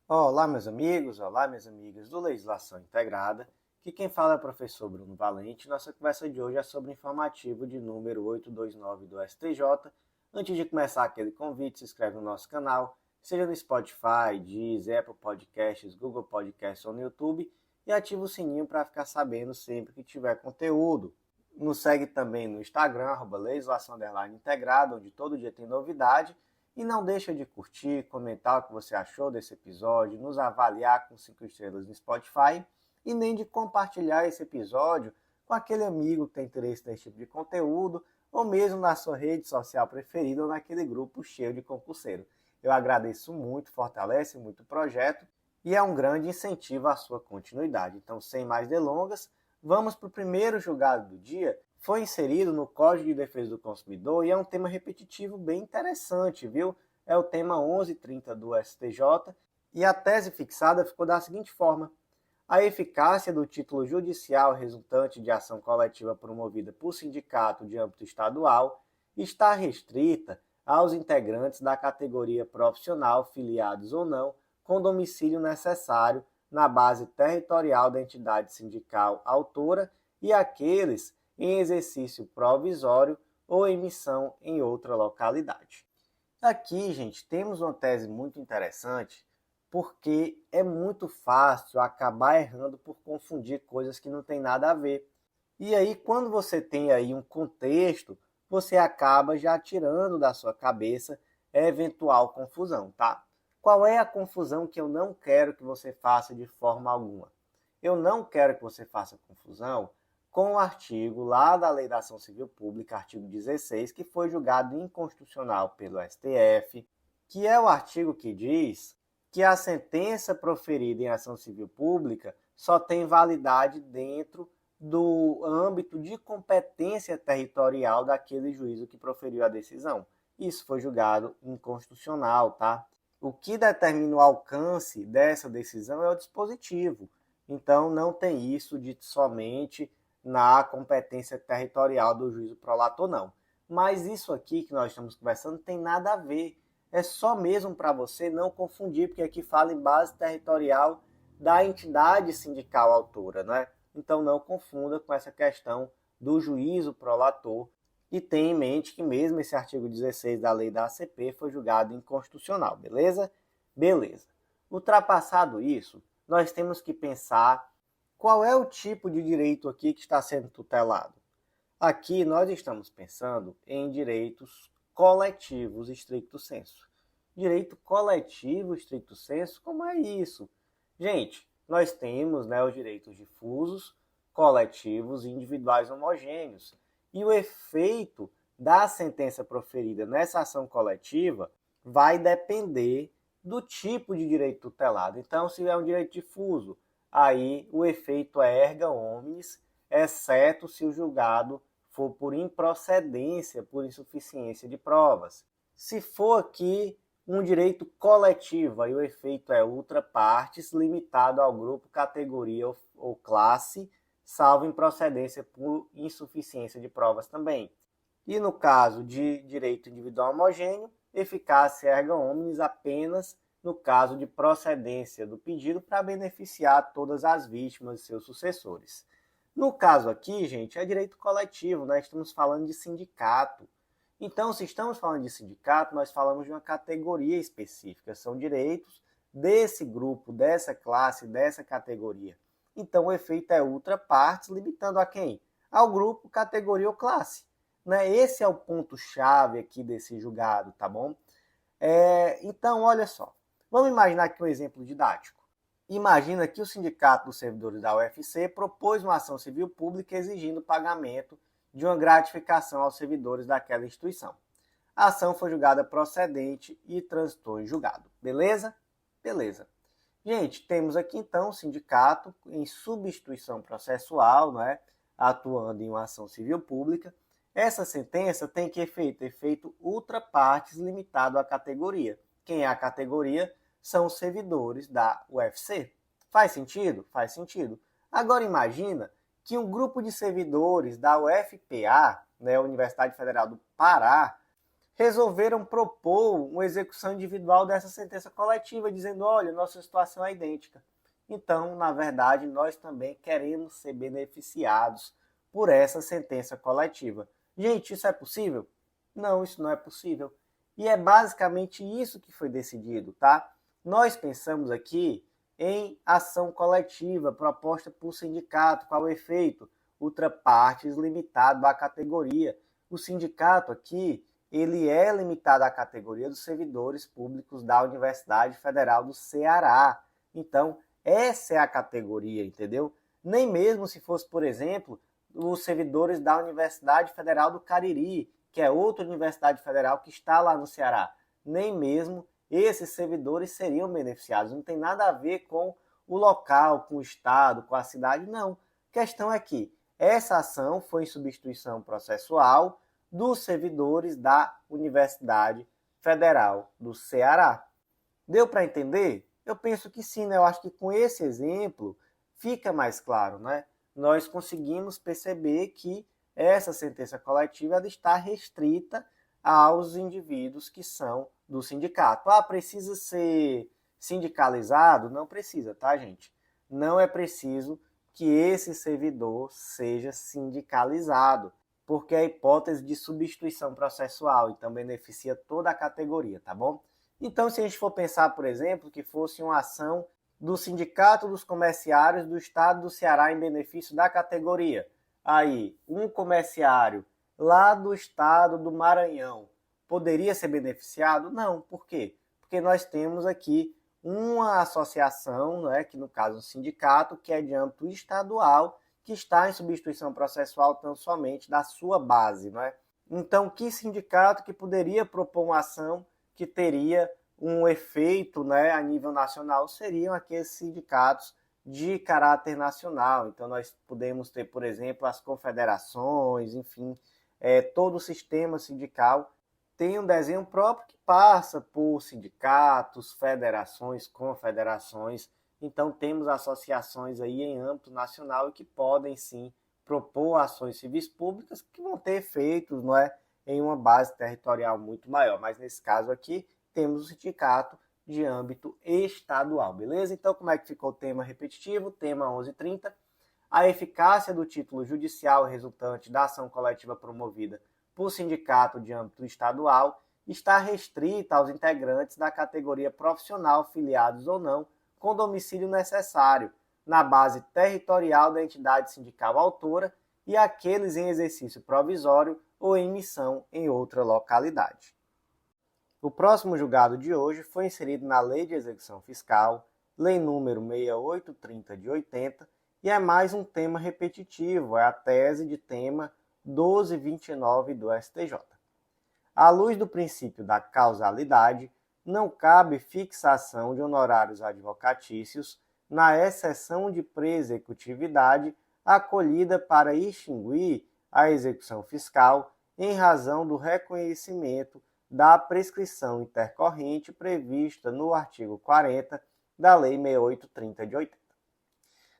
Olá, meus amigos, olá, minhas amigas do Legislação Integrada. Aqui quem fala é o professor Bruno Valente. Nossa conversa de hoje é sobre o informativo de número 829 do STJ. Antes de começar aquele convite, se inscreve no nosso canal, seja no Spotify, Deezer, Apple Podcasts, Google Podcasts ou no YouTube, e ativa o sininho para ficar sabendo sempre que tiver conteúdo. Nos segue também no Instagram, @legislação_integrada, onde todo dia tem novidade. E não deixa de curtir, comentar o que você achou desse episódio, nos avaliar com 5 estrelas no Spotify e nem de compartilhar esse episódio com aquele amigo que tem interesse nesse tipo de conteúdo ou mesmo na sua rede social preferida ou naquele grupo cheio de concurseiro. Eu agradeço muito, fortalece muito o projeto e é um grande incentivo à sua continuidade. Então, sem mais delongas, vamos para o primeiro julgado do dia. Foi inserido no Código de Defesa do Consumidor e é um tema repetitivo bem interessante, viu? É o tema 1130 do STJ e a tese fixada ficou da seguinte forma: a eficácia do título judicial resultante de ação coletiva promovida por sindicato de âmbito estadual está restrita aos integrantes da categoria profissional, filiados ou não, com domicílio necessário na base territorial da entidade sindical autora e aqueles em exercício provisório ou emissão em outra localidade. Aqui, gente, temos uma tese muito interessante porque é muito fácil acabar errando por confundir coisas que não tem nada a ver. E aí, quando você tem aí um contexto, você acaba já tirando da sua cabeça eventual confusão, tá? Qual é a confusão que eu não quero que você faça de forma alguma? Eu não quero que você faça confusão com o artigo lá da Lei da Ação Civil Pública, artigo 16, que foi julgado inconstitucional pelo STF, que é o artigo que diz que a sentença proferida em ação civil pública só tem validade dentro do âmbito de competência territorial daquele juízo que proferiu a decisão. Isso foi julgado inconstitucional, tá? O que determina o alcance dessa decisão é o dispositivo. Então, não tem isso de somente na competência territorial do juízo prolator, não. Mas isso aqui que nós estamos conversando tem nada a ver. É só mesmo para você não confundir, porque aqui fala em base territorial da entidade sindical autora, né? Então não confunda com essa questão do juízo prolator e tenha em mente que mesmo esse artigo 16 da lei da ACP foi julgado inconstitucional, beleza? Beleza. Ultrapassado isso, nós temos que pensar qual é o tipo de direito aqui que está sendo tutelado. Aqui nós estamos pensando em direitos coletivos estricto sensu. Direito coletivo estricto sensu, como é isso? Gente, nós temos, os direitos difusos, coletivos e individuais homogêneos. E o efeito da sentença proferida nessa ação coletiva vai depender do tipo de direito tutelado. Então, se é um direito difuso, aí o efeito é erga omnes, exceto se o julgado for por improcedência, por insuficiência de provas. Se for aqui um direito coletivo, aí o efeito é ultra partes, limitado ao grupo, categoria ou classe, salvo improcedência por insuficiência de provas também. E no caso de direito individual homogêneo, eficácia erga omnes apenas no caso de procedência do pedido para beneficiar todas as vítimas e seus sucessores. No caso aqui, gente, é direito coletivo, nós estamos falando de sindicato. Então, se estamos falando de sindicato, nós falamos de uma categoria específica, são direitos desse grupo, dessa classe, dessa categoria. Então, o efeito é ultra partes, limitando a quem? Ao grupo, categoria ou classe. Esse é o ponto-chave aqui desse julgado, tá bom? Então, olha só. Vamos imaginar aqui um exemplo didático. Imagina que o Sindicato dos Servidores da UFC propôs uma ação civil pública exigindo o pagamento de uma gratificação aos servidores daquela instituição. A ação foi julgada procedente e transitou em julgado. Beleza? Beleza. Gente, temos aqui então o sindicato em substituição processual, atuando em uma ação civil pública. Essa sentença tem que efeito ultra partes limitado à categoria. Quem é a categoria? São os servidores da UFC. Faz sentido? Faz sentido. Agora imagina que um grupo de servidores da UFPA, Universidade Federal do Pará, resolveram propor uma execução individual dessa sentença coletiva, dizendo, olha, nossa situação é idêntica. Então, na verdade, nós também queremos ser beneficiados por essa sentença coletiva. Gente, isso é possível? Não, isso não é possível. E é basicamente isso que foi decidido, tá? Nós pensamos aqui em ação coletiva proposta por sindicato. Qual o efeito? Ultra partes limitado à categoria. O sindicato aqui, ele é limitado à categoria dos servidores públicos da Universidade Federal do Ceará. Então, essa é a categoria, entendeu? Nem mesmo se fosse, por exemplo, os servidores da Universidade Federal do Cariri, que é outra universidade federal que está lá no Ceará. Nem mesmo esses servidores seriam beneficiados. Não tem nada a ver com o local, com o estado, com a cidade, não. A questão é que essa ação foi em substituição processual dos servidores da Universidade Federal do Ceará. Deu para entender? Eu penso que sim, né? Eu acho que com esse exemplo fica mais claro, né? Nós conseguimos perceber que essa sentença coletiva ela está restrita aos indivíduos que são do sindicato. Ah, precisa ser sindicalizado? Não precisa, tá, gente? Não é preciso que esse servidor seja sindicalizado, porque é a hipótese de substituição processual, então beneficia toda a categoria, tá bom? Então, se a gente for pensar, por exemplo, que fosse uma ação do Sindicato dos Comerciários do Estado do Ceará em benefício da categoria, aí, um comerciário lá do estado do Maranhão poderia ser beneficiado? Não. Por quê? Porque nós temos aqui uma associação, né, que no caso um sindicato, que é de âmbito estadual, que está em substituição processual tão somente da sua base. Né? Então, que sindicato que poderia propor uma ação que teria um efeito, né, a nível nacional seriam aqueles sindicatos de caráter nacional. Então, nós podemos ter, por exemplo, as confederações, enfim, todo o sistema sindical tem um desenho próprio que passa por sindicatos, federações, confederações. Então, temos associações aí em âmbito nacional e que podem, sim, propor ações civis públicas que vão ter efeitos, não é, em uma base territorial muito maior. Mas, nesse caso aqui, temos o sindicato de âmbito estadual, beleza? Então, como é que ficou o tema repetitivo? Tema 1130. A eficácia do título judicial resultante da ação coletiva promovida por sindicato de âmbito estadual está restrita aos integrantes da categoria profissional filiados ou não com domicílio necessário na base territorial da entidade sindical autora e aqueles em exercício provisório ou em missão em outra localidade. O próximo julgado de hoje foi inserido na Lei de Execução Fiscal, Lei número 6830 de 80, e é mais um tema repetitivo, é a tese de tema 1229 do STJ. À luz do princípio da causalidade, não cabe fixação de honorários advocatícios na exceção de pré-executividade acolhida para extinguir a execução fiscal em razão do reconhecimento da prescrição intercorrente prevista no artigo 40 da Lei 6830 de 80.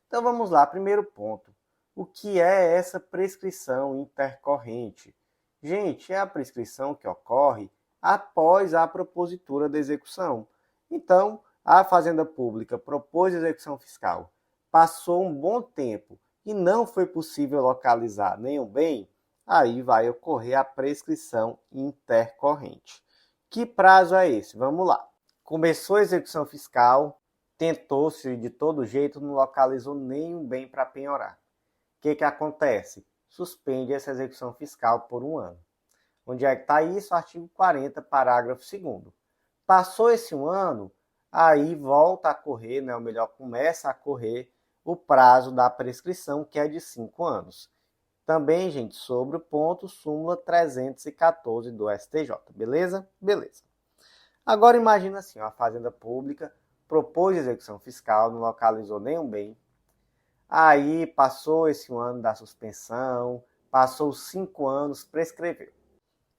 Então vamos lá, primeiro ponto. O que é essa prescrição intercorrente? Gente, é a prescrição que ocorre após a propositura da execução. Então, a Fazenda Pública propôs a execução fiscal, passou um bom tempo e não foi possível localizar nenhum bem, aí vai ocorrer a prescrição intercorrente. Que prazo é esse? Vamos lá. Começou a execução fiscal, tentou-se de todo jeito, não localizou nenhum bem para penhorar. O que acontece? Suspende essa execução fiscal por um ano. Onde é que está isso? Artigo 40, parágrafo 2º. Passou esse um ano, aí volta a correr, né, ou melhor, começa a correr o prazo da prescrição, que é de 5 anos. Também, gente, sobre o ponto, súmula 314 do STJ, beleza? Beleza. Agora imagina assim, a Fazenda Pública propôs execução fiscal, não localizou nenhum bem. Aí passou esse ano da suspensão, passou 5 anos, prescreveu.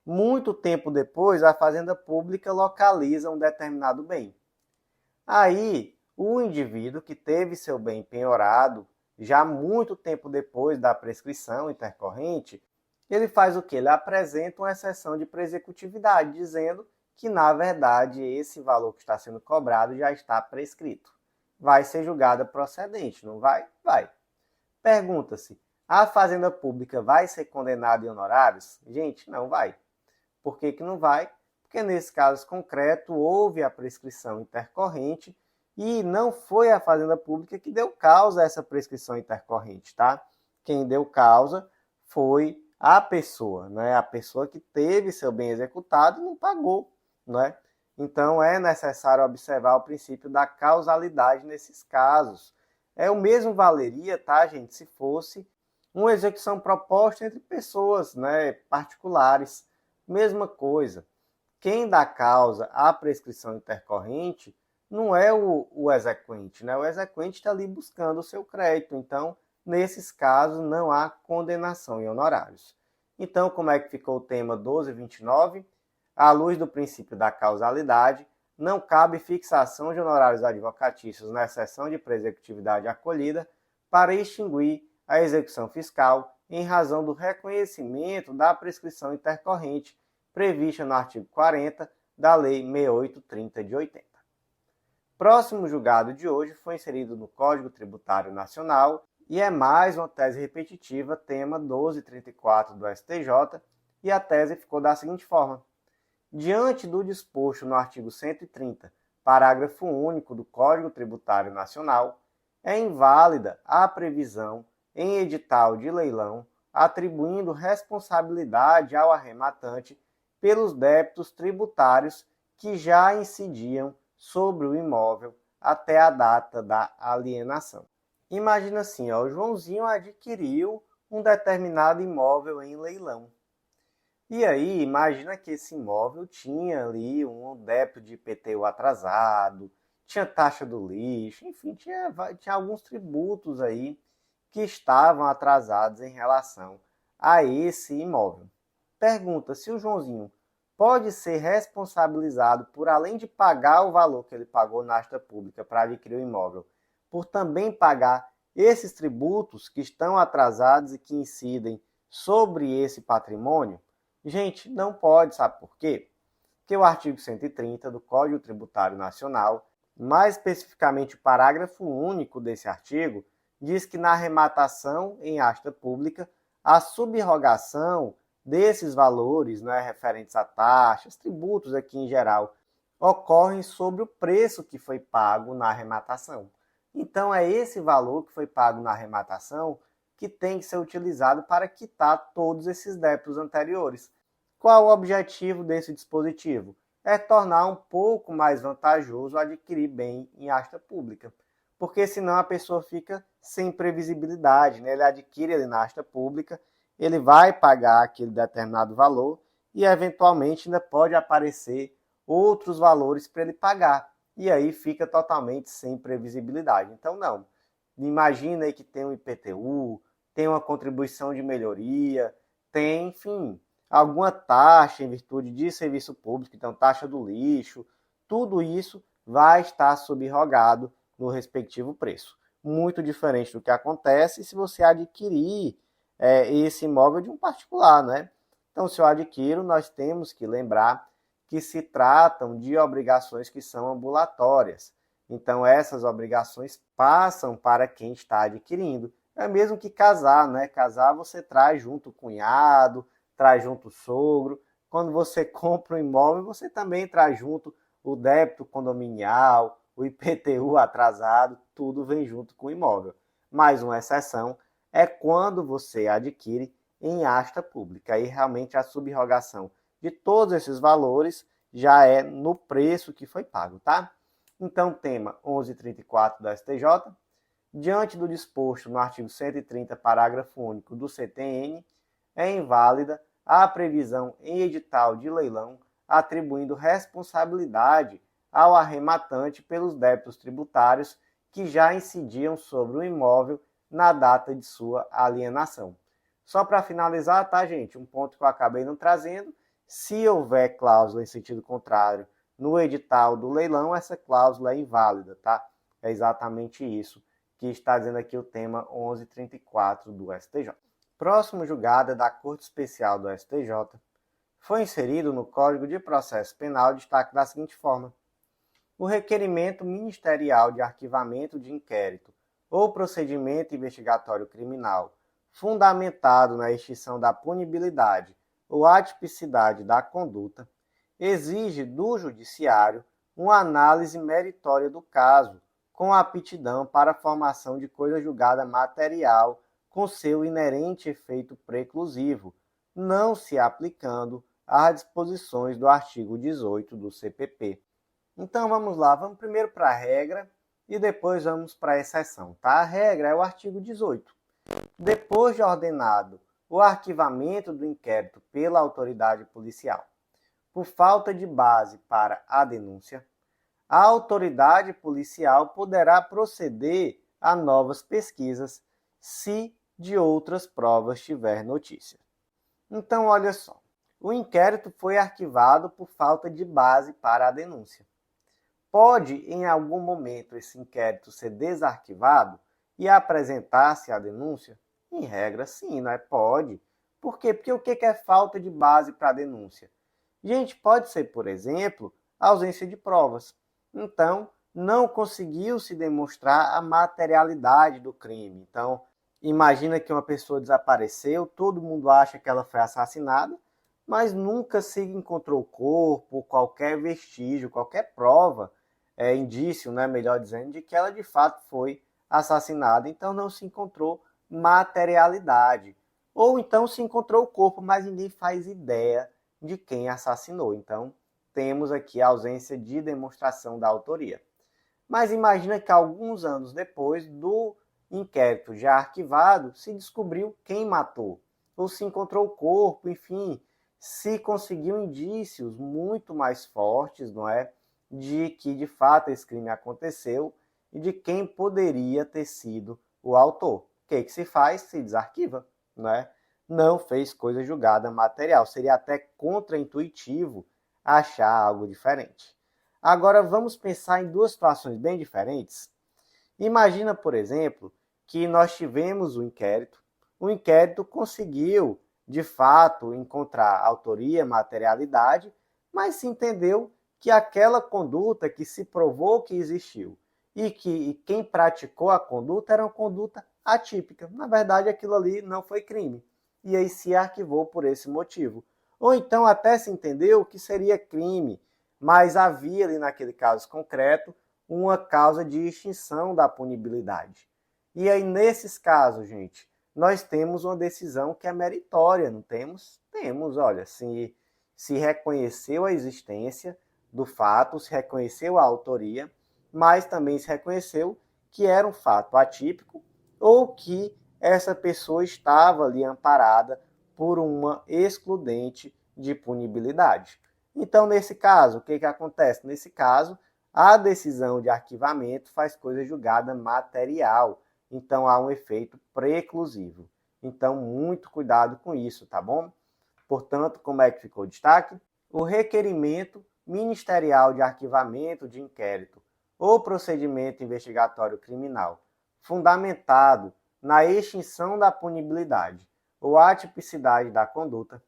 Muito tempo depois, a Fazenda Pública localiza um determinado bem. Aí, o indivíduo que teve seu bem penhorado, já muito tempo depois da prescrição intercorrente, ele faz o quê? Ele apresenta uma exceção de pré-executividade, dizendo que, na verdade, esse valor que está sendo cobrado já está prescrito. Vai ser julgada procedente, não vai? Vai. Pergunta-se, a Fazenda Pública vai ser condenada em honorários? Gente, não vai. Por que não vai? Porque nesse caso concreto houve a prescrição intercorrente e não foi a Fazenda Pública que deu causa a essa prescrição intercorrente, tá? Quem deu causa foi a pessoa, né? A pessoa que teve seu bem executado e não pagou, né? Então é necessário observar o princípio da causalidade nesses casos. O mesmo valeria, tá, gente, se fosse uma execução proposta entre pessoas, né, particulares. Mesma coisa. Quem dá causa à prescrição intercorrente não é o exequente, né? O exequente está ali buscando o seu crédito. Então, nesses casos, não há condenação em honorários. Então, como é que ficou o tema 1229? À luz do princípio da causalidade, não cabe fixação de honorários advocatícios na exceção de pré-executividade acolhida para extinguir a execução fiscal em razão do reconhecimento da prescrição intercorrente prevista no artigo 40 da Lei 6830 de 80. Próximo julgado de hoje foi inserido no Código Tributário Nacional e é mais uma tese repetitiva, tema 1234 do STJ, e a tese ficou da seguinte forma: diante do disposto no artigo 130, parágrafo único do Código Tributário Nacional, é inválida a previsão em edital de leilão atribuindo responsabilidade ao arrematante pelos débitos tributários que já incidiam sobre o imóvel até a data da alienação. Imagina assim, o Joãozinho adquiriu um determinado imóvel em leilão. E aí, imagina que esse imóvel tinha ali um débito de IPTU atrasado, tinha taxa do lixo, enfim, tinha alguns tributos aí que estavam atrasados em relação a esse imóvel. Pergunta se o Joãozinho pode ser responsabilizado por, além de pagar o valor que ele pagou na asta pública para adquirir o imóvel, por também pagar esses tributos que estão atrasados e que incidem sobre esse patrimônio? Gente, não pode, sabe por quê? Porque o artigo 130 do Código Tributário Nacional, mais especificamente o parágrafo único desse artigo, diz que na arrematação em asta pública, a subrogação desses valores, né, referentes a taxas, tributos aqui em geral, ocorrem sobre o preço que foi pago na arrematação. Então, é esse valor que foi pago na arrematação que tem que ser utilizado para quitar todos esses débitos anteriores. Qual o objetivo desse dispositivo? É tornar um pouco mais vantajoso adquirir bem em asta pública, porque senão a pessoa fica sem previsibilidade, né? Ele adquire ele na asta pública, ele vai pagar aquele determinado valor e eventualmente ainda pode aparecer outros valores para ele pagar, e aí fica totalmente sem previsibilidade. Então não, imagina aí que tem um IPTU, tem uma contribuição de melhoria, tem, enfim, alguma taxa em virtude de serviço público, então taxa do lixo, tudo isso vai estar subrogado no respectivo preço. Muito diferente do que acontece se você adquirir esse imóvel de um particular, né? Então, se eu adquiro, nós temos que lembrar que se tratam de obrigações que são ambulatórias. Então, essas obrigações passam para quem está adquirindo. É mesmo que casar, né? Casar você traz junto o cunhado, traz junto o sogro. Quando você compra um imóvel, você também traz junto o débito condominial, o IPTU atrasado, tudo vem junto com o imóvel. Mais uma exceção é quando você adquire em asta pública. Aí realmente a subrogação de todos esses valores já é no preço que foi pago, tá? Então, tema 1134 do STJ. Diante do disposto no artigo 130, parágrafo único do CTN, é inválida a previsão em edital de leilão atribuindo responsabilidade ao arrematante pelos débitos tributários que já incidiam sobre o imóvel na data de sua alienação. Só para finalizar, tá, gente? Um ponto que eu acabei não trazendo. Se houver cláusula em sentido contrário no edital do leilão, essa cláusula é inválida, tá? É exatamente isso que está dizendo aqui o tema 1134 do STJ. Próximo julgado da Corte Especial do STJ, foi inserido no Código de Processo Penal destaque da seguinte forma: o requerimento ministerial de arquivamento de inquérito ou procedimento investigatório criminal fundamentado na extinção da punibilidade ou atipicidade da conduta exige do Judiciário uma análise meritória do caso, com aptidão para a formação de coisa julgada material com seu inerente efeito preclusivo, não se aplicando às disposições do artigo 18 do CPP. Então vamos lá, vamos primeiro para a regra e depois vamos para a exceção. Tá? A regra é o artigo 18. Depois de ordenado o arquivamento do inquérito pela autoridade policial, por falta de base para a denúncia, a autoridade policial poderá proceder a novas pesquisas se de outras provas tiver notícia. Então, olha só, o inquérito foi arquivado por falta de base para a denúncia. Pode, em algum momento, esse inquérito ser desarquivado e apresentar-se a denúncia? Em regra, sim, não é? Pode. Por quê? Porque o que é falta de base para a denúncia? Gente, pode ser, por exemplo, ausência de provas. Então, não conseguiu se demonstrar a materialidade do crime. Então, imagina que uma pessoa desapareceu, todo mundo acha que ela foi assassinada, mas nunca se encontrou o corpo, qualquer vestígio, qualquer prova, indício, né, melhor dizendo, de que ela de fato foi assassinada. Então não se encontrou materialidade. Ou então se encontrou o corpo, mas ninguém faz ideia de quem assassinou. Então temos aqui a ausência de demonstração da autoria. Mas imagina que alguns anos depois do inquérito já arquivado, se descobriu quem matou, ou se encontrou o corpo, enfim, se conseguiu indícios muito mais fortes, não é, de que de fato esse crime aconteceu e de quem poderia ter sido o autor. O que se faz? Se desarquiva, não é? Não fez coisa julgada material. Seria até contraintuitivo achar algo diferente. Agora vamos pensar em duas situações bem diferentes. Imagina, por exemplo, que nós tivemos o inquérito conseguiu, de fato, encontrar autoria, materialidade, mas se entendeu que aquela conduta que se provou que existiu e quem praticou a conduta era uma conduta atípica. Na verdade, aquilo ali não foi crime. E aí se arquivou por esse motivo. Ou então até se entendeu que seria crime, mas havia ali naquele caso concreto uma causa de extinção da punibilidade. E aí nesses casos, gente, nós temos uma decisão que é meritória, não temos? Temos, olha, se reconheceu a existência do fato, se reconheceu a autoria, mas também se reconheceu que era um fato atípico ou que essa pessoa estava ali amparada por uma excludente de punibilidade. Então, nesse caso, o que acontece? Nesse caso, a decisão de arquivamento faz coisa julgada material. Então, há um efeito preclusivo. Então, muito cuidado com isso, tá bom? Portanto, como é que ficou o destaque? O requerimento ministerial de arquivamento de inquérito ou procedimento investigatório criminal, fundamentado na extinção da punibilidade ou atipicidade da conduta,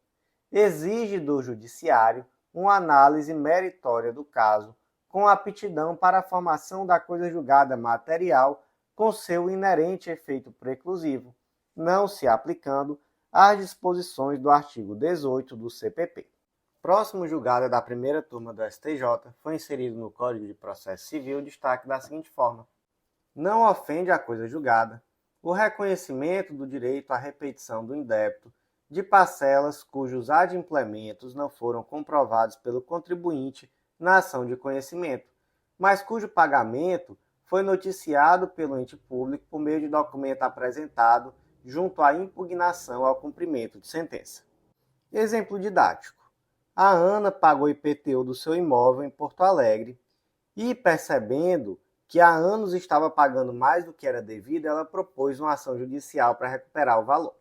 exige do Judiciário uma análise meritória do caso com aptidão para a formação da coisa julgada material com seu inerente efeito preclusivo, não se aplicando às disposições do artigo 18 do CPP. Próximo julgado da primeira turma do STJ foi inserido no Código de Processo Civil destaque da seguinte forma: não ofende a coisa julgada o reconhecimento do direito à repetição do indébito de parcelas cujos adimplementos não foram comprovados pelo contribuinte na ação de conhecimento, mas cujo pagamento foi noticiado pelo ente público por meio de documento apresentado junto à impugnação ao cumprimento de sentença. Exemplo didático. A Ana pagou IPTU do seu imóvel em Porto Alegre e, percebendo que há anos estava pagando mais do que era devido, ela propôs uma ação judicial para recuperar o valor.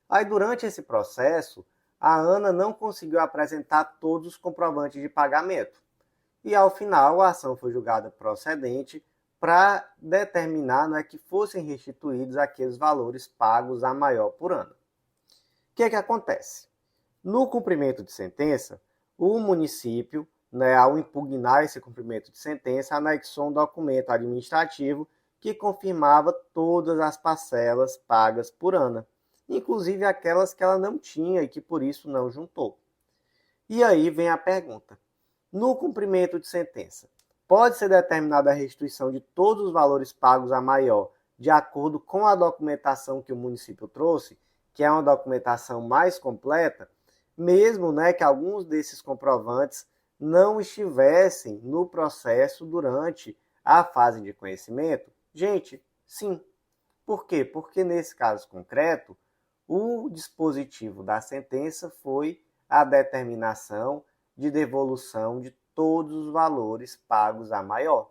Aí, durante esse processo, a Ana não conseguiu apresentar todos os comprovantes de pagamento. E, ao final, a ação foi julgada procedente para determinar, né, que fossem restituídos aqueles valores pagos a maior por ano. O que acontece? No cumprimento de sentença, o município, né, ao impugnar esse cumprimento de sentença, anexou um documento administrativo que confirmava todas as parcelas pagas por ano, inclusive aquelas que ela não tinha e que por isso não juntou. E aí vem a pergunta: no cumprimento de sentença, pode ser determinada a restituição de todos os valores pagos a maior de acordo com a documentação que o município trouxe, que é uma documentação mais completa, mesmo, né, que alguns desses comprovantes não estivessem no processo durante a fase de conhecimento? Gente, sim. Por quê? Porque nesse caso concreto, o dispositivo da sentença foi a determinação de devolução de todos os valores pagos a maior.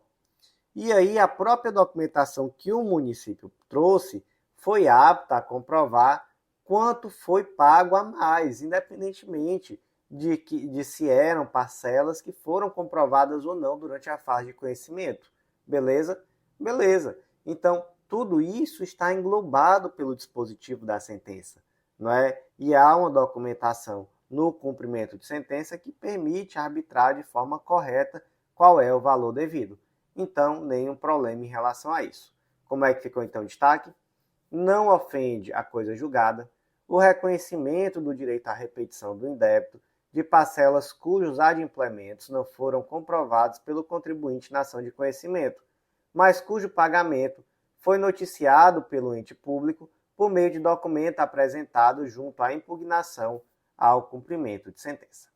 E aí a própria documentação que o município trouxe foi apta a comprovar quanto foi pago a mais, independentemente de se eram parcelas que foram comprovadas ou não durante a fase de conhecimento. Beleza? Beleza. Então, tudo isso está englobado pelo dispositivo da sentença, não é? E há uma documentação no cumprimento de sentença que permite arbitrar de forma correta qual é o valor devido. Então, nenhum problema em relação a isso. Como é que ficou então o destaque? Não ofende a coisa julgada o reconhecimento do direito à repetição do indébito de parcelas cujos adimplementos não foram comprovados pelo contribuinte na ação de conhecimento, mas cujo pagamento foi noticiado pelo ente público por meio de documento apresentado junto à impugnação ao cumprimento de sentença.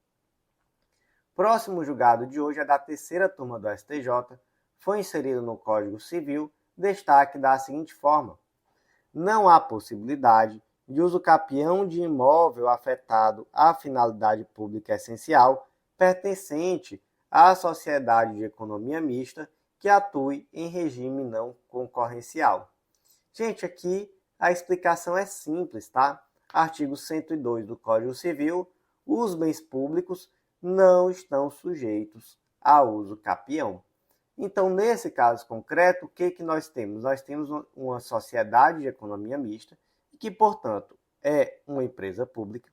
Próximo julgado de hoje é da terceira turma do STJ, foi inserido no Código Civil destaque da seguinte forma: não há possibilidade de uso capião de imóvel afetado à finalidade pública essencial pertencente à sociedade de economia mista que atue em regime não concorrencial. Gente, aqui a explicação é simples, tá? Artigo 102 do Código Civil, os bens públicos não estão sujeitos a uso capião. Então, nesse caso concreto, o que nós temos? Nós temos uma sociedade de economia mista, que, portanto, é uma empresa pública.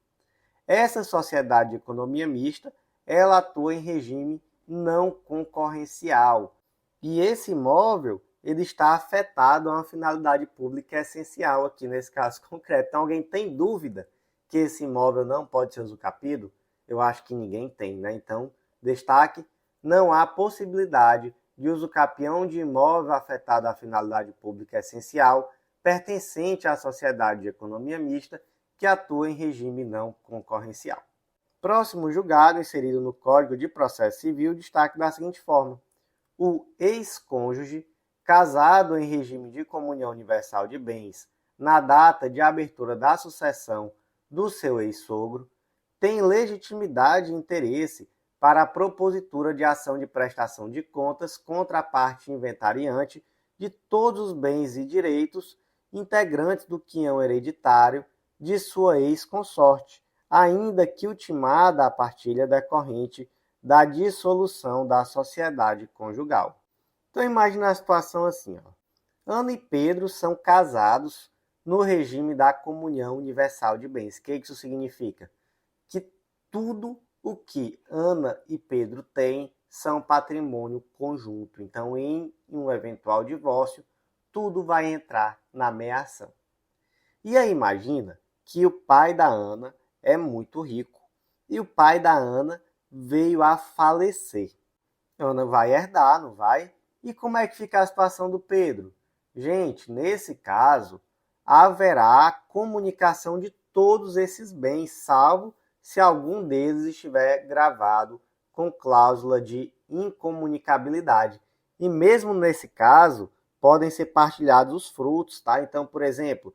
Essa sociedade de economia mista, ela atua em regime não concorrencial. E esse imóvel, ele está afetado a uma finalidade pública essencial aqui nesse caso concreto. Então, alguém tem dúvida que esse imóvel não pode ser usucapido? Eu acho que ninguém tem, né? Então, destaque, não há possibilidade de usucapião de imóvel afetado à finalidade pública essencial pertencente à sociedade de economia mista que atua em regime não concorrencial. Próximo julgado, inserido no Código de Processo Civil, destaque da seguinte forma: o ex-cônjuge, casado em regime de comunhão universal de bens, na data de abertura da sucessão do seu ex-sogro, tem legitimidade e interesse para a propositura de ação de prestação de contas contra a parte inventariante de todos os bens e direitos integrantes do quinhão hereditário de sua ex-consorte, ainda que ultimada a partilha decorrente da dissolução da sociedade conjugal. Então imagina a situação assim, ó. Ana e Pedro são casados no regime da comunhão universal de bens. O que isso significa? Que tudo o que Ana e Pedro têm são patrimônio conjunto. Então, em um eventual divórcio, tudo vai entrar na meia-ação. E aí imagina que o pai da Ana é muito rico e o pai da Ana veio a falecer. Ana vai herdar, não vai? E como é que fica a situação do Pedro? Gente, nesse caso, haverá comunicação de todos esses bens, salvo se algum deles estiver gravado com cláusula de incomunicabilidade. E mesmo nesse caso, podem ser partilhados os frutos, tá? Então, por exemplo,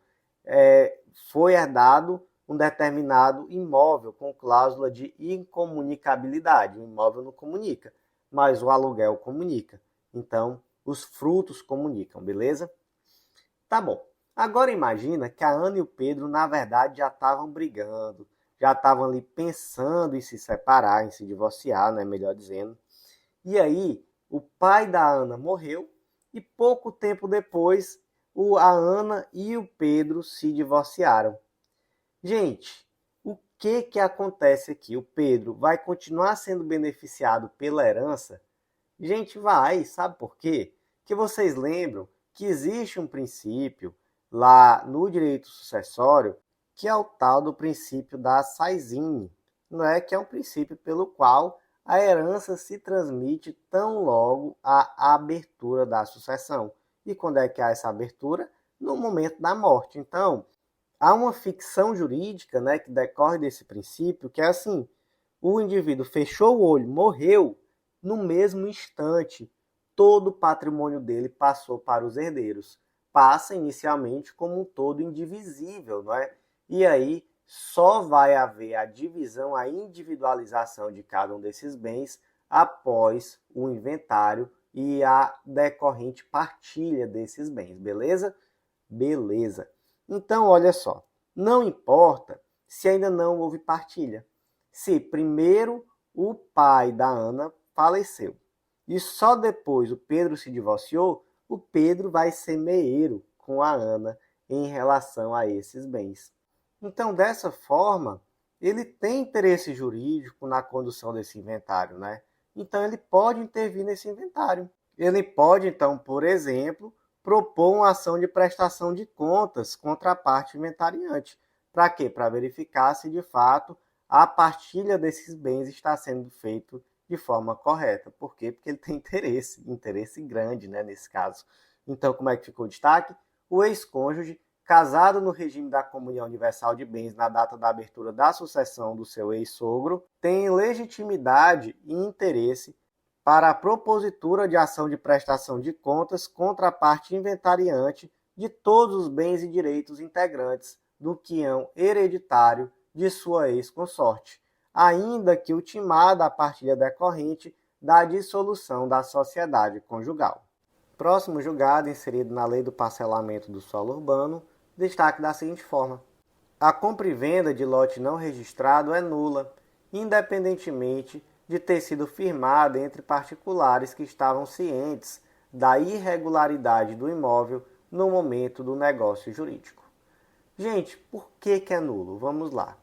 foi herdado um determinado imóvel com cláusula de incomunicabilidade. O imóvel não comunica, mas o aluguel comunica. Então, os frutos comunicam, beleza? Tá bom. Agora imagina que a Ana e o Pedro, na verdade, já estavam brigando, já estavam ali pensando em se separar, em se divorciar, né, melhor dizendo. E aí, o pai da Ana morreu e pouco tempo depois a Ana e o Pedro se divorciaram. Gente, o que acontece aqui? O Pedro vai continuar sendo beneficiado pela herança? Gente, vai, sabe por quê? Que vocês lembram que existe um princípio lá no direito sucessório que é o tal do princípio da Saizine, não é? Que é um princípio pelo qual a herança se transmite tão logo à abertura da sucessão. E quando é que há essa abertura? No momento da morte. Então, há uma ficção jurídica, né, que decorre desse princípio, que é assim: o indivíduo fechou o olho, morreu, no mesmo instante, todo o patrimônio dele passou para os herdeiros. Passa inicialmente como um todo indivisível, não é? E aí só vai haver a divisão, a individualização de cada um desses bens após o inventário e a decorrente partilha desses bens, beleza? Beleza. Então, olha só, não importa se ainda não houve partilha. Se primeiro o pai da Ana faleceu e só depois o Pedro se divorciou, o Pedro vai ser meeiro com a Ana em relação a esses bens. Então, dessa forma, ele tem interesse jurídico na condução desse inventário, né? Então, ele pode intervir nesse inventário. Ele pode, então, por exemplo, propor uma ação de prestação de contas contra a parte inventariante. Para quê? Para verificar se, de fato, a partilha desses bens está sendo feita de forma correta. Por quê? Porque ele tem interesse grande, né, nesse caso. Então, como é que ficou o destaque? O ex-cônjuge, casado no regime da comunhão universal de bens na data da abertura da sucessão do seu ex-sogro, tem legitimidade e interesse para a propositura de ação de prestação de contas contra a parte inventariante de todos os bens e direitos integrantes do quião hereditário de sua ex-consorte, ainda que ultimada a partilha decorrente da dissolução da sociedade conjugal. Próximo julgado, inserido na Lei do Parcelamento do Solo Urbano, destaque da seguinte forma: a compra e venda de lote não registrado é nula, independentemente de ter sido firmada entre particulares que estavam cientes da irregularidade do imóvel no momento do negócio jurídico. Gente, por que é nulo? Vamos lá.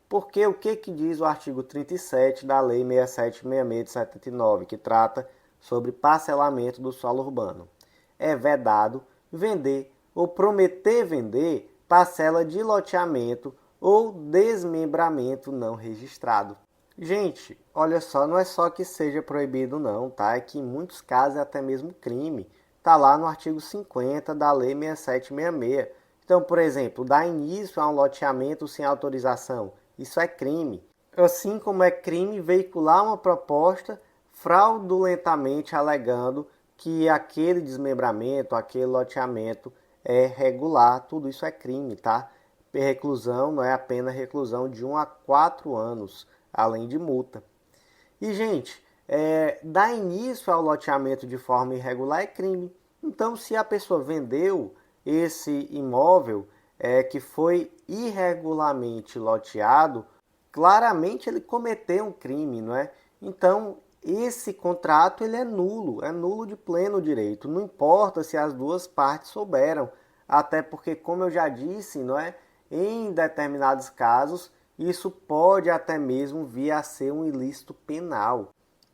Porque o que diz o artigo 37 da Lei 6766 de 79, que trata sobre parcelamento do solo urbano? É vedado vender ou prometer vender parcela de loteamento ou desmembramento não registrado. Gente, olha só, não é só que seja proibido não, tá? É que em muitos casos é até mesmo crime. Tá lá no artigo 50 da Lei 6766. Então, por exemplo, dar início a um loteamento sem autorização, isso é crime. Assim como é crime veicular uma proposta fraudulentamente alegando que aquele desmembramento, aquele loteamento é regular, tudo isso é crime, tá? Reclusão, não é apenas reclusão de 1 a 4 anos, além de multa. E, gente, dar início ao loteamento de forma irregular é crime. Então, se a pessoa vendeu esse imóvel que foi irregularmente loteado, claramente ele cometeu um crime, não é? Então, esse contrato ele é nulo de pleno direito. Não importa se as duas partes souberam, até porque, como eu já disse, não é? Em determinados casos, isso pode até mesmo vir a ser um ilícito penal.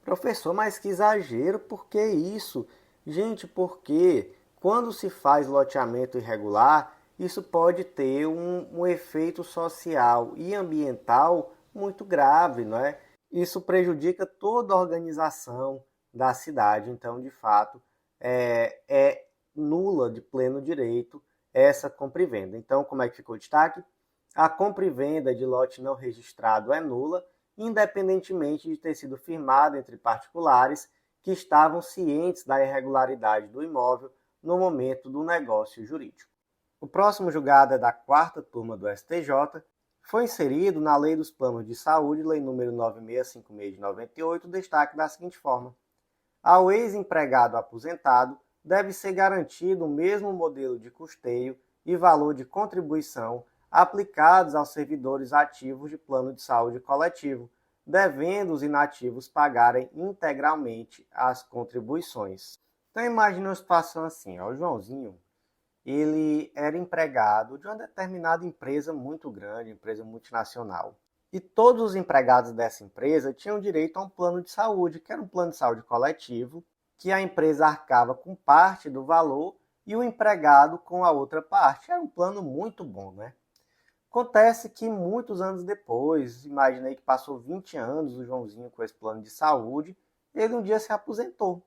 Professor, mas que exagero, por que isso? Gente, porque quando se faz loteamento irregular, isso pode ter um efeito social e ambiental muito grave, não é? Isso prejudica toda a organização da cidade. Então, de fato, é nula de pleno direito essa compra e venda. Então, como é que ficou o destaque? A compra e venda de lote não registrado é nula, independentemente de ter sido firmada entre particulares que estavam cientes da irregularidade do imóvel no momento do negócio jurídico. O próximo julgado é da 4ª turma do STJ, foi inserido na Lei dos Planos de Saúde, Lei nº 9656 de 98, destaque da seguinte forma: ao ex-empregado aposentado deve ser garantido o mesmo modelo de custeio e valor de contribuição aplicados aos servidores ativos de plano de saúde coletivo, devendo os inativos pagarem integralmente as contribuições. Então imagine uma situação assim, ó, o Joãozinho, ele era empregado de uma determinada empresa muito grande, empresa multinacional. E todos os empregados dessa empresa tinham direito a um plano de saúde, que era um plano de saúde coletivo, que a empresa arcava com parte do valor e o empregado com a outra parte. Era um plano muito bom, né? Acontece que muitos anos depois, imaginei que passou 20 anos o Joãozinho com esse plano de saúde, ele um dia se aposentou.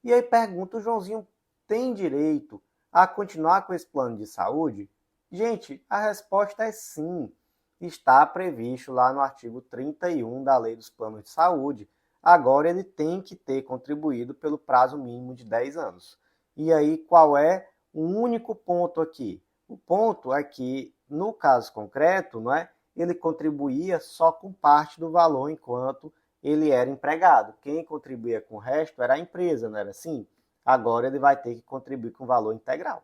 E aí pergunta, o Joãozinho tem direito a continuar com esse plano de saúde? Gente, a resposta é sim. Está previsto lá no artigo 31 da Lei dos Planos de Saúde. Agora ele tem que ter contribuído pelo prazo mínimo de 10 anos. E aí qual é o único ponto aqui? O ponto é que, no caso concreto, não é, ele contribuía só com parte do valor enquanto ele era empregado. Quem contribuía com o resto era a empresa, não era assim? Agora ele vai ter que contribuir com o valor integral,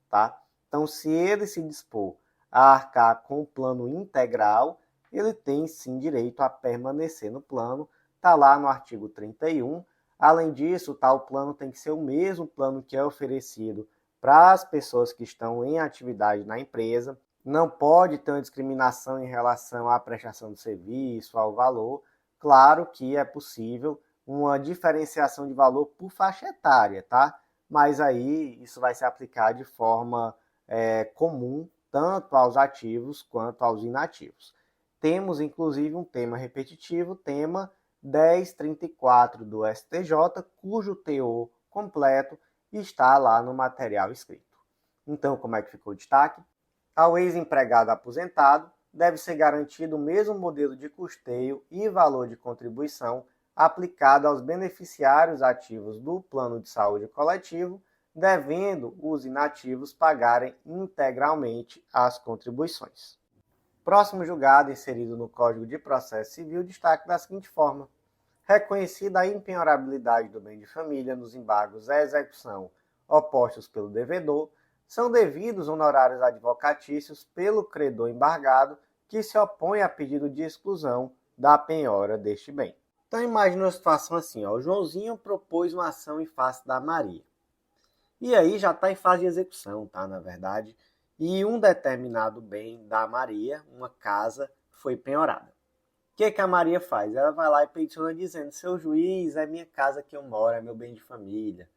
tá? Então, se ele se dispor a arcar com o plano integral, ele tem sim direito a permanecer no plano, está lá no artigo 31. Além disso, o plano tem que ser o mesmo plano que é oferecido para as pessoas que estão em atividade na empresa. Não pode ter uma discriminação em relação à prestação do serviço, ao valor. Claro que é possível uma diferenciação de valor por faixa etária, tá? Mas aí isso vai se aplicar de forma comum, tanto aos ativos quanto aos inativos. Temos, inclusive, um tema repetitivo, tema 1034 do STJ, cujo teor completo está lá no material escrito. Então, como é que ficou o destaque? Ao ex-empregado aposentado, deve ser garantido o mesmo modelo de custeio e valor de contribuição aplicado aos beneficiários ativos do plano de saúde coletivo, devendo os inativos pagarem integralmente as contribuições. Próximo julgado inserido no Código de Processo Civil destaca da seguinte forma: reconhecida a impenhorabilidade do bem de família nos embargos à execução opostos pelo devedor, são devidos honorários advocatícios pelo credor embargado que se opõe a pedido de exclusão da penhora deste bem. Então imagine uma situação assim, ó, o Joãozinho propôs uma ação em face da Maria. E aí já está em fase de execução, tá, na verdade, e um determinado bem da Maria, uma casa, foi penhorada. O que a Maria faz? Ela vai lá e peticiona dizendo: seu juiz, é minha casa que eu moro, é meu bem de família.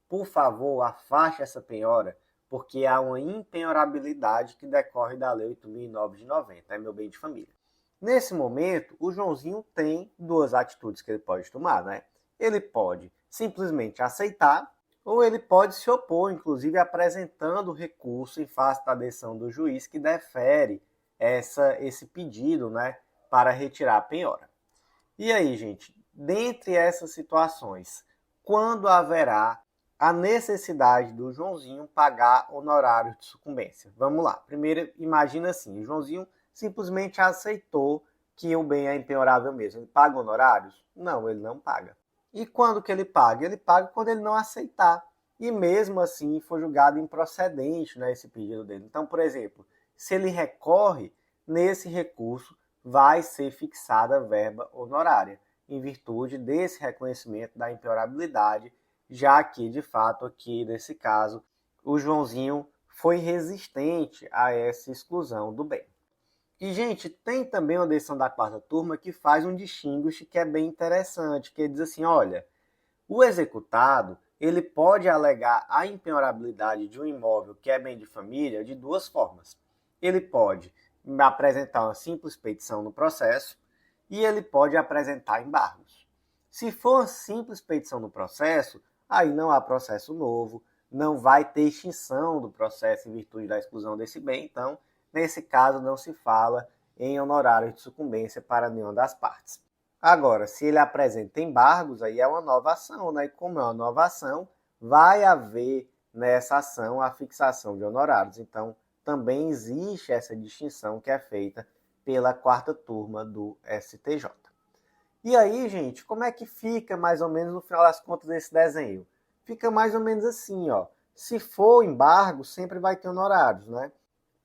Por favor, afaste essa penhora, porque há uma impenhorabilidade que decorre da Lei 8.009 de 90, é meu bem de família. Nesse momento, o Joãozinho tem duas atitudes que ele pode tomar, né? Ele pode simplesmente aceitar, ou ele pode se opor, inclusive apresentando recurso em face da decisão do juiz que defere esse pedido, né, para retirar a penhora. E aí, gente, dentre essas situações, quando haverá a necessidade do Joãozinho pagar honorários de sucumbência? Vamos lá. Primeiro, imagina assim, o Joãozinho simplesmente aceitou que o bem é impenhorável mesmo. Ele paga honorários? Não, ele não paga. E quando que ele paga? Ele paga quando ele não aceitar. E mesmo assim for julgado improcedente, né, esse pedido dele. Então, por exemplo, se ele recorre, nesse recurso vai ser fixada a verba honorária, em virtude desse reconhecimento da impenhorabilidade, já que, de fato, aqui nesse caso, o Joãozinho foi resistente a essa exclusão do bem. E, gente, tem também uma decisão da quarta turma que faz um distinguish que é bem interessante, que diz assim, olha, o executado ele pode alegar a impenhorabilidade de um imóvel que é bem de família de duas formas. Ele pode apresentar uma simples petição no processo e ele pode apresentar embargos. Se for uma simples petição no processo, aí não há processo novo, não vai ter extinção do processo em virtude da exclusão desse bem, então, nesse caso, não se fala em honorários de sucumbência para nenhuma das partes. Agora, se ele apresenta embargos, aí é uma nova ação, né? E como é uma nova ação, vai haver nessa ação a fixação de honorários. Então, também existe essa distinção que é feita pela quarta turma do STJ. E aí, gente, como é que fica mais ou menos no final das contas esse desenho? Fica mais ou menos assim, ó. Se for embargo, sempre vai ter honorários, né?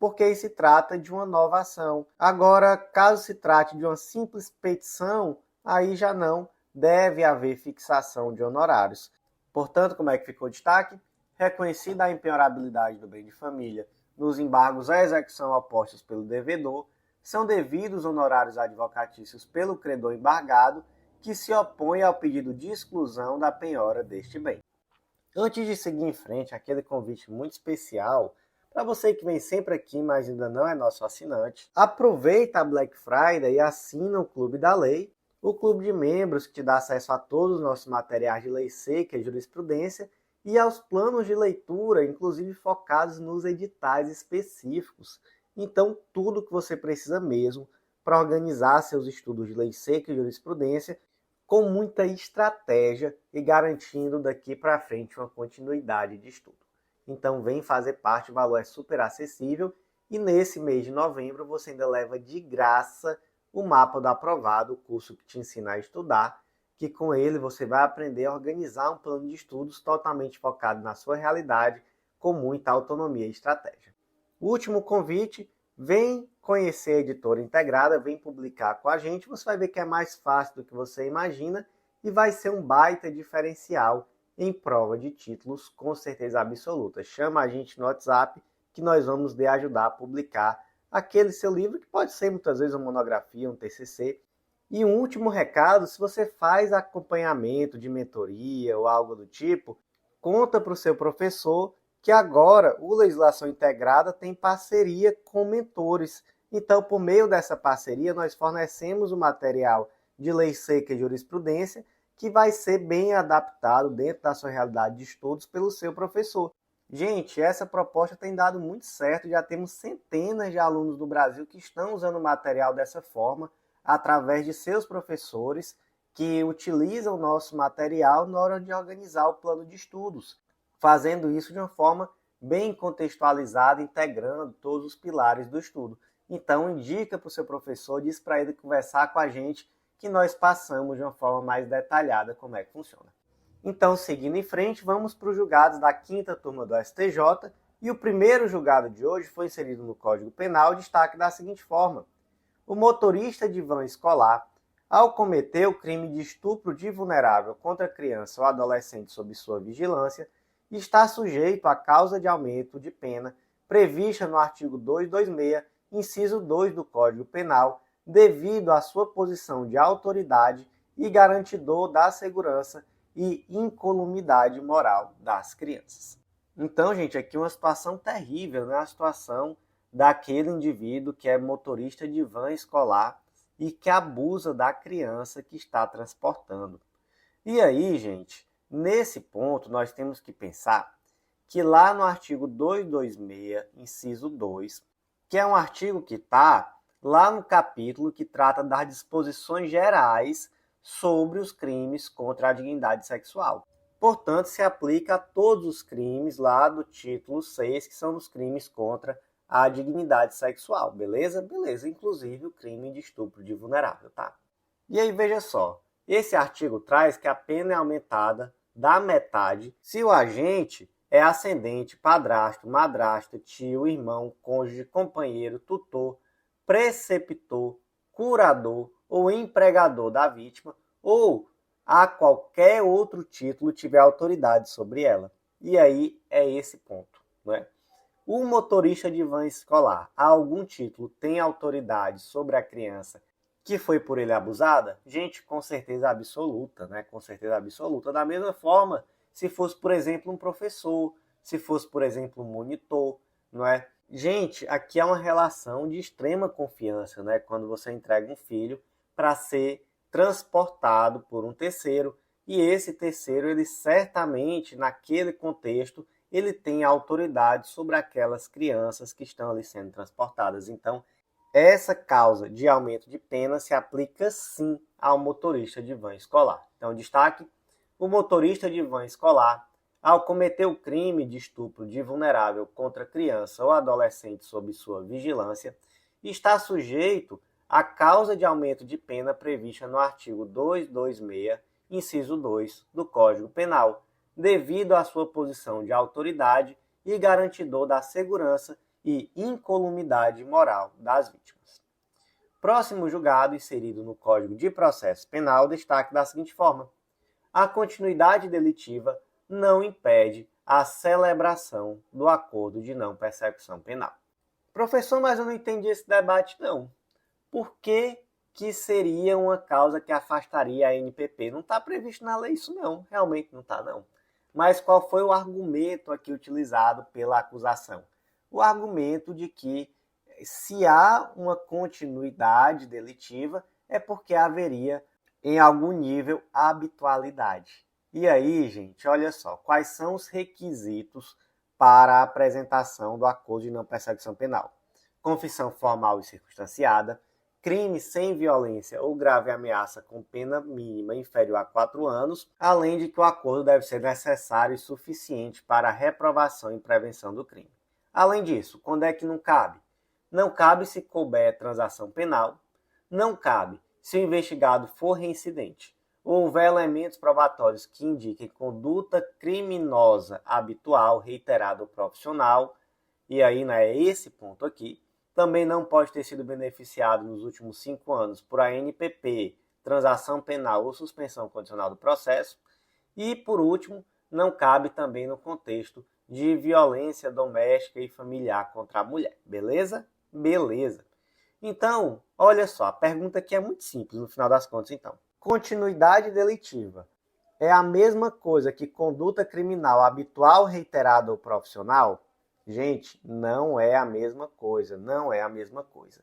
Porque aí se trata de uma nova ação. Agora, caso se trate de uma simples petição, aí já não deve haver fixação de honorários. Portanto, como é que ficou o destaque? Reconhecida a impenhorabilidade do bem de família nos embargos à execução opostos pelo devedor, são devidos honorários advocatícios pelo credor embargado que se opõe ao pedido de exclusão da penhora deste bem. Antes de seguir em frente, aquele convite muito especial para você que vem sempre aqui, mas ainda não é nosso assinante, aproveita a Black Friday e assina o Clube da Lei, o clube de membros que te dá acesso a todos os nossos materiais de lei seca e jurisprudência e aos planos de leitura, inclusive focados nos editais específicos. Então, tudo que você precisa mesmo para organizar seus estudos de lei seca e jurisprudência com muita estratégia e garantindo daqui para frente uma continuidade de estudo. Então, vem fazer parte, o valor é super acessível e nesse mês de novembro você ainda leva de graça o Mapa do Aprovado, o curso que te ensina a estudar, que com ele você vai aprender a organizar um plano de estudos totalmente focado na sua realidade, com muita autonomia e estratégia. O último convite, vem conhecer a editora integrada, vem publicar com a gente, você vai ver que é mais fácil do que você imagina e vai ser um baita diferencial em prova de títulos, com certeza absoluta. Chama a gente no WhatsApp que nós vamos lhe ajudar a publicar aquele seu livro, que pode ser muitas vezes uma monografia, um TCC. E um último recado, se você faz acompanhamento de mentoria ou algo do tipo, conta para o seu professor que agora o Legislação Integrada tem parceria com mentores. Então, por meio dessa parceria, nós fornecemos o material de lei seca e jurisprudência que vai ser bem adaptado dentro da sua realidade de estudos pelo seu professor. Gente, essa proposta tem dado muito certo, já temos centenas de alunos do Brasil que estão usando o material dessa forma, através de seus professores que utilizam o nosso material na hora de organizar o plano de estudos, fazendo isso de uma forma bem contextualizada, integrando todos os pilares do estudo. Então, indica para o seu professor, diz para ele conversar com a gente, que nós passamos de uma forma mais detalhada como é que funciona. Então, seguindo em frente, vamos para os julgados da 5ª turma do STJ, e o primeiro julgado de hoje foi inserido no Código Penal, destaque da seguinte forma: o motorista de van escolar, ao cometer o crime de estupro de vulnerável contra criança ou adolescente sob sua vigilância, está sujeito à causa de aumento de pena prevista no artigo 226, inciso 2 do Código Penal, devido à sua posição de autoridade e garantidor da segurança e incolumidade moral das crianças. Então, gente, aqui uma situação terrível, né? A situação daquele indivíduo que é motorista de van escolar e que abusa da criança que está transportando. E aí, gente, nesse ponto nós temos que pensar que lá no artigo 226, inciso 2, que é um artigo que está lá no capítulo que trata das disposições gerais sobre os crimes contra a dignidade sexual. Portanto, se aplica a todos os crimes lá do título 6, que são os crimes contra a dignidade sexual, beleza? Beleza, inclusive o crime de estupro de vulnerável, tá? E aí, veja só, esse artigo traz que a pena é aumentada da metade se o agente é ascendente, padrasto, madrasta, tio, irmão, cônjuge, companheiro, tutor, preceptor, curador ou empregador da vítima, ou a qualquer outro título tiver autoridade sobre ela. E aí é esse ponto, não é? O motorista de van escolar, a algum título, tem autoridade sobre a criança que foi por ele abusada? Gente, com certeza absoluta, né? Com certeza absoluta. Da mesma forma, se fosse, por exemplo, um professor, se fosse, por exemplo, um monitor, não é? Gente, aqui é uma relação de extrema confiança, né? Quando você entrega um filho para ser transportado por um terceiro, e esse terceiro, ele certamente, naquele contexto, ele tem autoridade sobre aquelas crianças que estão ali sendo transportadas. Então, essa causa de aumento de pena se aplica sim ao motorista de van escolar. Então, destaque: o motorista de van escolar, ao cometer o crime de estupro de vulnerável contra criança ou adolescente sob sua vigilância, está sujeito à causa de aumento de pena prevista no artigo 226, inciso 2 do Código Penal, devido à sua posição de autoridade e garantidor da segurança e incolumidade moral das vítimas. Próximo julgado inserido no Código de Processo Penal, destaque da seguinte forma: a continuidade delitiva não impede a celebração do acordo de não persecução penal. Professor, mas eu não entendi esse debate não. Por que seria uma causa que afastaria a NPP? Não está previsto na lei isso não, realmente não está não. Mas qual foi o argumento aqui utilizado pela acusação? O argumento de que se há uma continuidade delitiva é porque haveria em algum nível habitualidade. E aí, gente, olha só, quais são os requisitos para a apresentação do acordo de não persecução penal? Confissão formal e circunstanciada, crime sem violência ou grave ameaça com pena mínima inferior a 4 anos, além de que o acordo deve ser necessário e suficiente para a reprovação e prevenção do crime. Além disso, quando é que não cabe? Não cabe se couber transação penal, não cabe se o investigado for reincidente, ou houver elementos probatórios que indiquem conduta criminosa habitual, reiterada ou profissional, e aí é esse ponto aqui, também não pode ter sido beneficiado nos últimos 5 anos por ANPP, transação penal ou suspensão condicional do processo. E, por último, não cabe também no contexto de violência doméstica e familiar contra a mulher. Beleza? Beleza. Então, olha só, a pergunta aqui é muito simples no final das contas, então. Continuidade delitiva é a mesma coisa que conduta criminal habitual, reiterada ou profissional? Gente, não é a mesma coisa, não é a mesma coisa.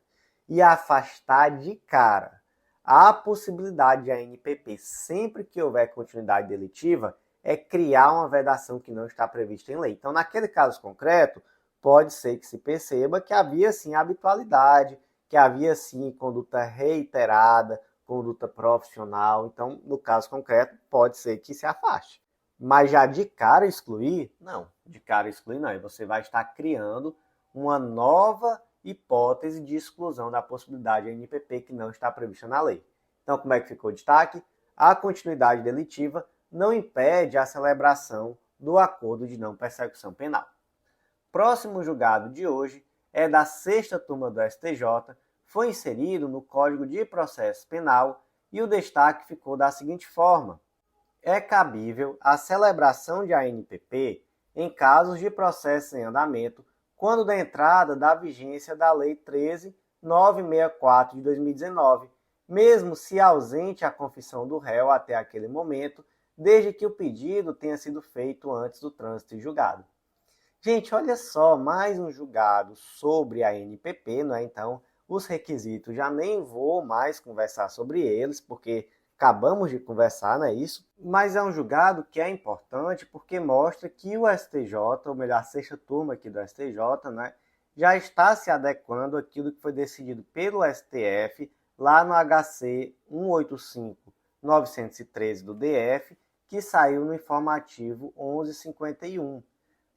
E afastar de cara a possibilidade de ANPP sempre que houver continuidade delitiva é criar uma vedação que não está prevista em lei. Então, naquele caso concreto, pode ser que se perceba que havia sim habitualidade, que havia sim conduta reiterada, conduta profissional. Então, no caso concreto, pode ser que se afaste. Mas já de cara excluir? Não, de cara excluir não. E você vai estar criando uma nova hipótese de exclusão da possibilidade de NPP que não está prevista na lei. Então, como é que ficou o destaque? A continuidade delitiva não impede a celebração do acordo de não persecução penal. Próximo julgado de hoje é da 6ª turma do STJ, foi inserido no Código de Processo Penal e o destaque ficou da seguinte forma: é cabível a celebração de ANPP em casos de processo em andamento quando da entrada da vigência da Lei 13.964 de 2019, mesmo se ausente a confissão do réu até aquele momento, desde que o pedido tenha sido feito antes do trânsito em julgado. Gente, olha só, mais um julgado sobre a ANPP, não é? Então, os requisitos já nem vou mais conversar sobre eles, porque acabamos de conversar, não é isso? Mas é um julgado que é importante porque mostra que o STJ, ou melhor, a 6ª turma aqui do STJ, né, já está se adequando àquilo que foi decidido pelo STF lá no HC 185-913 do DF, que saiu no informativo 1151.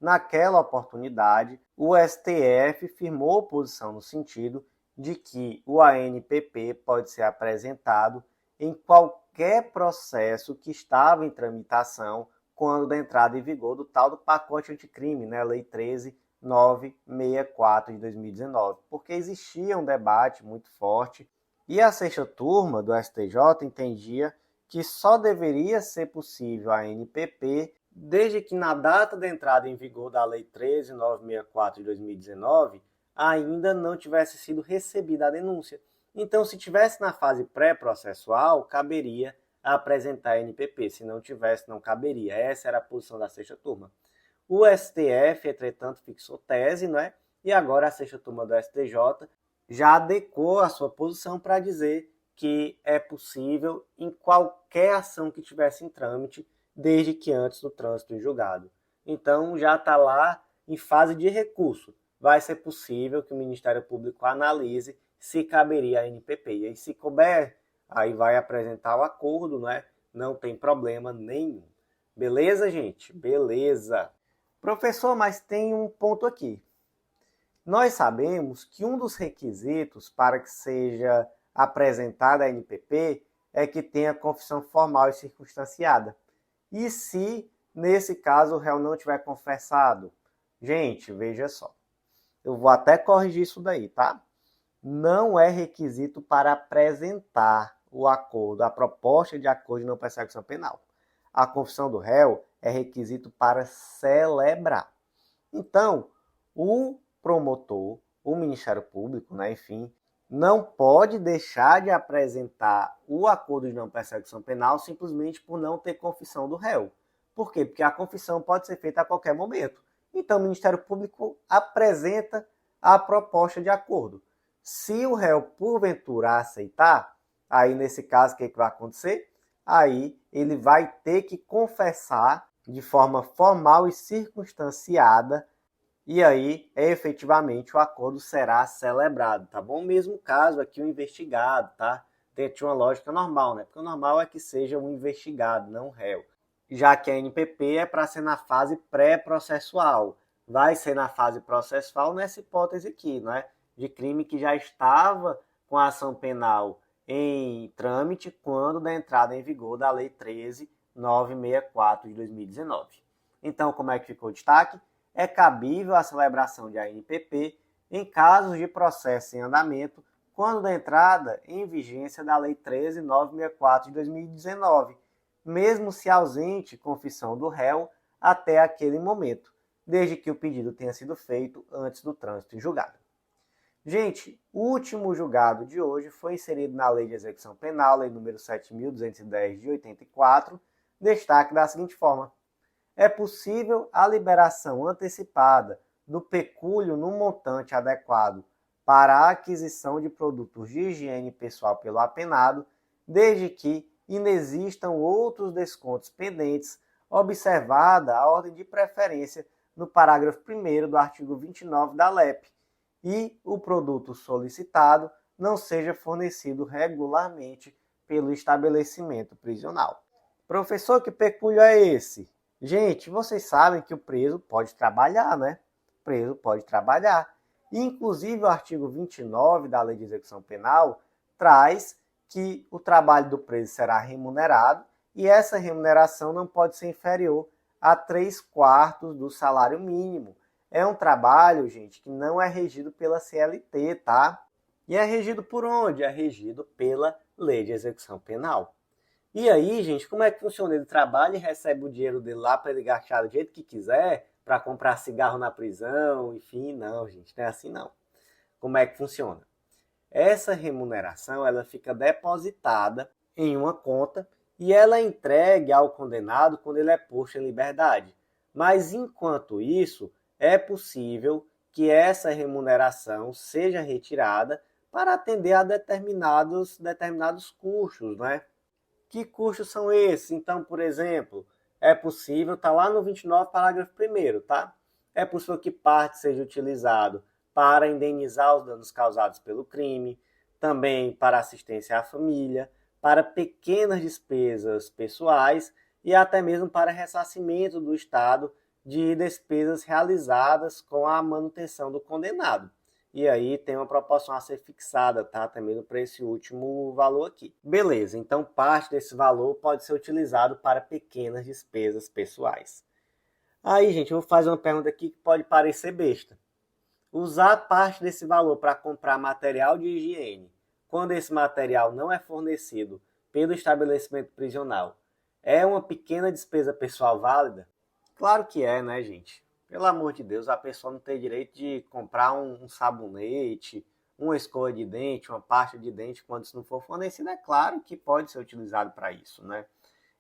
Naquela oportunidade, o STF firmou posição no sentido de que o ANPP pode ser apresentado em qualquer processo que estava em tramitação quando da entrada em vigor do tal do pacote anticrime, né, Lei 13.964 de 2019, porque existia um debate muito forte e a 6ª turma do STJ entendia que só deveria ser possível a ANPP desde que na data da entrada em vigor da Lei 13.964 de 2019 ainda não tivesse sido recebida a denúncia. Então, se tivesse na fase pré-processual, caberia apresentar a NPP. Se não tivesse, não caberia. Essa era a posição da 6ª turma. O STF, entretanto, fixou tese, não é? E agora a 6ª turma do STJ já adequou a sua posição para dizer que é possível em qualquer ação que tivesse em trâmite, desde que antes do trânsito em julgado. Então, já está lá em fase de recurso. Vai ser possível que o Ministério Público analise se caberia a NPP. E aí, se couber, aí vai apresentar o acordo, né? Não tem problema nenhum. Beleza, gente? Beleza. Professor, mas tem um ponto aqui. Nós sabemos que um dos requisitos para que seja apresentada a NPP é que tenha confissão formal e circunstanciada. E se, nesse caso, o réu não tiver confessado? Gente, veja só. Eu vou até corrigir isso daí, tá? Não é requisito para apresentar o acordo, a proposta de acordo de não persecução penal. A confissão do réu é requisito para celebrar. Então, o promotor, o Ministério Público, né, enfim, não pode deixar de apresentar o acordo de não persecução penal simplesmente por não ter confissão do réu. Por quê? Porque a confissão pode ser feita a qualquer momento. Então, o Ministério Público apresenta a proposta de acordo. Se o réu, porventura, aceitar, aí nesse caso, o que vai acontecer? Aí ele vai ter que confessar de forma formal e circunstanciada, e aí, efetivamente, o acordo será celebrado, tá bom? Mesmo caso aqui o investigado, tá? Tem uma lógica normal, né? Porque o normal é que seja um investigado, não o réu. Já que a NPP é para ser na fase pré-processual. Vai ser na fase processual nessa hipótese aqui, né? De crime que já estava com a ação penal em trâmite quando da entrada em vigor da Lei 13.964 de 2019. Então, como é que ficou o destaque? É cabível a celebração de ANPP em casos de processo em andamento quando da entrada em vigência da Lei 13.964 de 2019, mesmo se ausente confissão do réu até aquele momento, desde que o pedido tenha sido feito antes do trânsito em julgado. Gente, o último julgado de hoje foi inserido na Lei de Execução Penal, Lei número 7.210 de 84, destaque da seguinte forma: é possível a liberação antecipada do pecúlio no montante adequado para a aquisição de produtos de higiene pessoal pelo apenado, desde que inexistam outros descontos pendentes, observada a ordem de preferência no parágrafo 1º do artigo 29 da LEP, e o produto solicitado não seja fornecido regularmente pelo estabelecimento prisional. Professor, que pecúlio é esse? Gente, vocês sabem que o preso pode trabalhar, né? O preso pode trabalhar. E, inclusive, o artigo 29 da Lei de Execução Penal traz que o trabalho do preso será remunerado e essa remuneração não pode ser inferior a 3/4 do salário mínimo. É um trabalho, gente, que não é regido pela CLT, tá? E é regido por onde? É regido pela Lei de Execução Penal. E aí, gente, como é que funciona? Ele trabalha e recebe o dinheiro dele lá para ele gastar do jeito que quiser, para comprar cigarro na prisão, enfim, não, gente, não é assim não. Como é que funciona? Essa remuneração, ela fica depositada em uma conta e ela é entregue ao condenado quando ele é posto em liberdade. Mas, enquanto isso, é possível que essa remuneração seja retirada para atender a determinados custos, né? Que custos são esses? Então, por exemplo, é possível, está lá no 29, parágrafo 1º, tá? É possível que parte seja utilizado para indenizar os danos causados pelo crime, também para assistência à família, para pequenas despesas pessoais e até mesmo para ressarcimento do Estado de despesas realizadas com a manutenção do condenado. E aí tem uma proporção a ser fixada, tá? Até mesmo para esse último valor aqui. Beleza, então parte desse valor pode ser utilizado para pequenas despesas pessoais. Aí, gente, eu vou fazer uma pergunta aqui que pode parecer besta. Usar parte desse valor para comprar material de higiene, quando esse material não é fornecido pelo estabelecimento prisional, é uma pequena despesa pessoal válida? Claro que é, né, gente? Pelo amor de Deus, a pessoa não tem direito de comprar um sabonete, uma escova de dente, uma pasta de dente quando isso não for fornecido. É claro que pode ser utilizado para isso, né?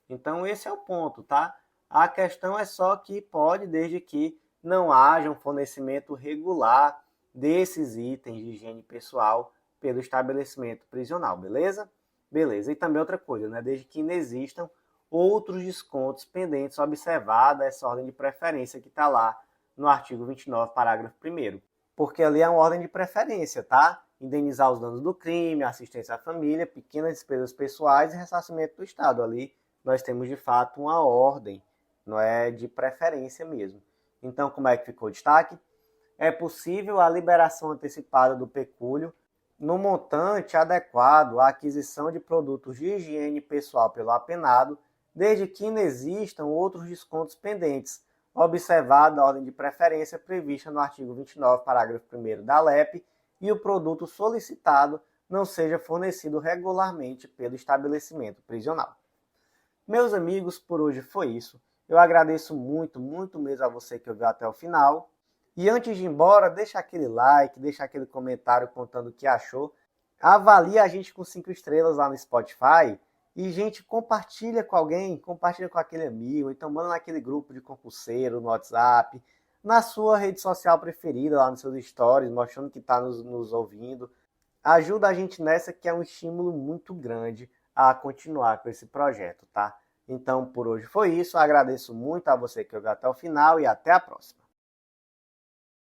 Então esse é o ponto, tá? A questão é só que pode, desde que não haja um fornecimento regular desses itens de higiene pessoal pelo estabelecimento prisional, beleza? Beleza. E também outra coisa, né? Desde que inexistam outros descontos pendentes, observada essa ordem de preferência que está lá no artigo 29, parágrafo 1º. Porque ali é uma ordem de preferência, tá? Indenizar os danos do crime, assistência à família, pequenas despesas pessoais e ressarcimento do Estado. Ali nós temos, de fato, uma ordem, não é de preferência mesmo. Então, como é que ficou o destaque? É possível a liberação antecipada do pecúlio no montante adequado à aquisição de produtos de higiene pessoal pelo apenado, desde que inexistam outros descontos pendentes, observada a ordem de preferência prevista no artigo 29, parágrafo 1º da LEP, e o produto solicitado não seja fornecido regularmente pelo estabelecimento prisional. Meus amigos, por hoje foi isso. Eu agradeço muito, muito mesmo a você que ouviu até o final. E antes de ir embora, deixa aquele like, deixa aquele comentário contando o que achou. Avalie a gente com 5 estrelas lá no Spotify. E, gente, compartilha com alguém, compartilha com aquele amigo, então manda naquele grupo de concurseiro, no WhatsApp, na sua rede social preferida, lá nos seus stories, mostrando que está nos ouvindo. Ajuda a gente nessa, que é um estímulo muito grande a continuar com esse projeto, tá? Então, por hoje foi isso. Agradeço muito a você que ouviu até o final e até a próxima.